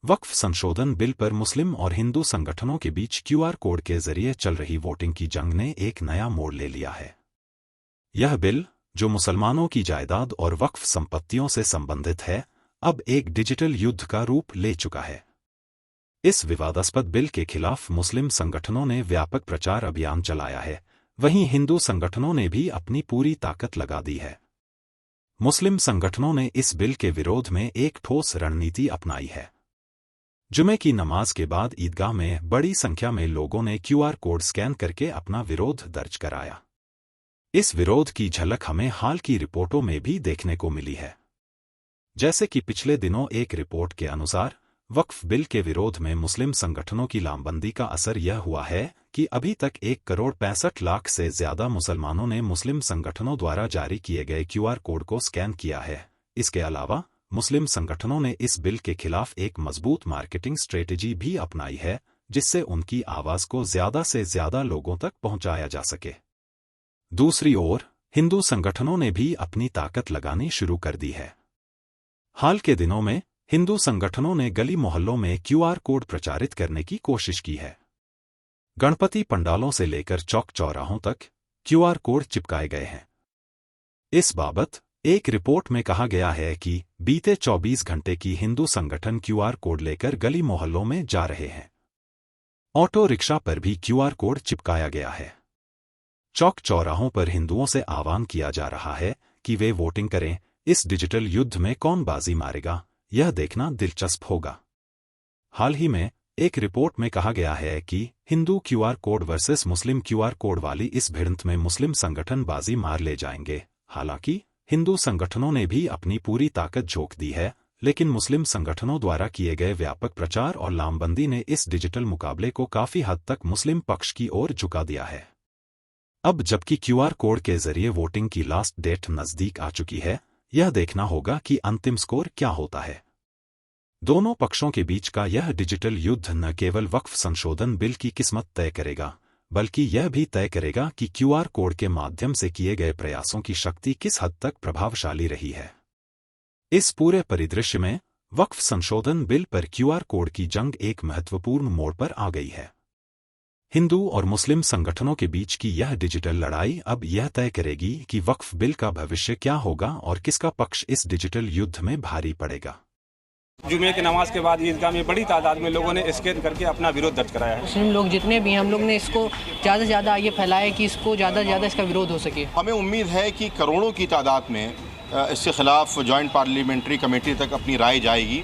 वक्फ संशोधन बिल पर मुस्लिम और हिंदू संगठनों के बीच क्यूआर कोड के जरिए चल रही वोटिंग की जंग ने एक नया मोड़ ले लिया है। यह बिल, जो मुसलमानों की जायदाद और वक्फ संपत्तियों से संबंधित है, अब एक डिजिटल युद्ध का रूप ले चुका है। इस विवादास्पद बिल के खिलाफ मुस्लिम संगठनों ने व्यापक प्रचार अभियान चलाया है, वहीं हिंदू संगठनों ने भी अपनी पूरी ताकत लगा दी है। मुस्लिम संगठनों ने इस बिल के विरोध में एक ठोस रणनीति अपनाई है। जुमे की नमाज के बाद ईदगाह में बड़ी संख्या में लोगों ने क्यूआर कोड स्कैन करके अपना विरोध दर्ज कराया। इस विरोध की झलक हमें हाल की रिपोर्टों में भी देखने को मिली है। जैसे कि पिछले दिनों एक रिपोर्ट के अनुसार वक्फ बिल के विरोध में मुस्लिम संगठनों की लामबंदी का असर यह हुआ है कि अभी तक 1,65,00,000 से ज्यादा मुसलमानों ने मुस्लिम संगठनों द्वारा जारी किए गए क्यूआर कोड को स्कैन किया है। इसके अलावा मुस्लिम संगठनों ने इस बिल के खिलाफ एक मजबूत मार्केटिंग स्ट्रेटेजी भी अपनाई है, जिससे उनकी आवाज को ज्यादा से ज्यादा लोगों तक पहुंचाया जा सके। दूसरी ओर हिंदू संगठनों ने भी अपनी ताकत लगानी शुरू कर दी है। हाल के दिनों में हिंदू संगठनों ने गली मोहल्लों में क्यूआर कोड प्रचारित करने की कोशिश की है। गणपति पंडालों से लेकर चौक चौराहों तक क्यूआर कोड चिपकाए गए हैं। इस बाबत एक रिपोर्ट में कहा गया है कि बीते 24 घंटे की हिंदू संगठन क्यूआर कोड लेकर गली मोहल्लों में जा रहे हैं। ऑटो रिक्शा पर भी क्यूआर कोड चिपकाया गया है। चौक चौराहों पर हिंदुओं से आह्वान किया जा रहा है कि वे वोटिंग करें। इस डिजिटल युद्ध में कौन बाजी मारेगा, यह देखना दिलचस्प होगा। हाल ही में एक रिपोर्ट में कहा गया है कि हिंदू क्यूआर कोड वर्सेस मुस्लिम क्यूआर कोड वाली इस भिड़ंत में मुस्लिम संगठन बाजी मार ले जाएंगे। हालांकि हिंदू संगठनों ने भी अपनी पूरी ताकत झोंक दी है, लेकिन मुस्लिम संगठनों द्वारा किए गए व्यापक प्रचार और लामबंदी ने इस डिजिटल मुकाबले को काफी हद तक मुस्लिम पक्ष की ओर झुका दिया है। अब जबकि क्यूआर कोड के जरिए वोटिंग की लास्ट डेट नजदीक आ चुकी है, यह देखना होगा कि अंतिम स्कोर क्या होता है। दोनों पक्षों के बीच का यह डिजिटल युद्ध न केवल वक्फ संशोधन बिल की किस्मत तय करेगा, बल्कि यह भी तय करेगा कि क्यूआर कोड के माध्यम से किए गए प्रयासों की शक्ति किस हद तक प्रभावशाली रही है। इस पूरे परिदृश्य में वक्फ संशोधन बिल पर क्यूआर कोड की जंग एक महत्वपूर्ण मोड़ पर आ गई है। हिंदू और मुस्लिम संगठनों के बीच की यह डिजिटल लड़ाई अब यह तय करेगी कि वक्फ बिल का भविष्य क्या होगा और किसका पक्ष इस डिजिटल युद्ध में भारी पड़ेगा। जुमे की नमाज के बाद ईदगाह में बड़ी तादाद में लोगों ने स्कैन करके अपना विरोध दर्ज कराया है। मुस्लिम लोग जितने भी हैं, हम लोग ने इसको ज़्यादा से ज़्यादा आगे फैलाया कि इसको ज़्यादा से ज़्यादा इसका विरोध हो सके। हमें उम्मीद है कि करोड़ों की तादाद में इसके खिलाफ जॉइंट पार्लियामेंट्री कमेटी तक अपनी राय जाएगी।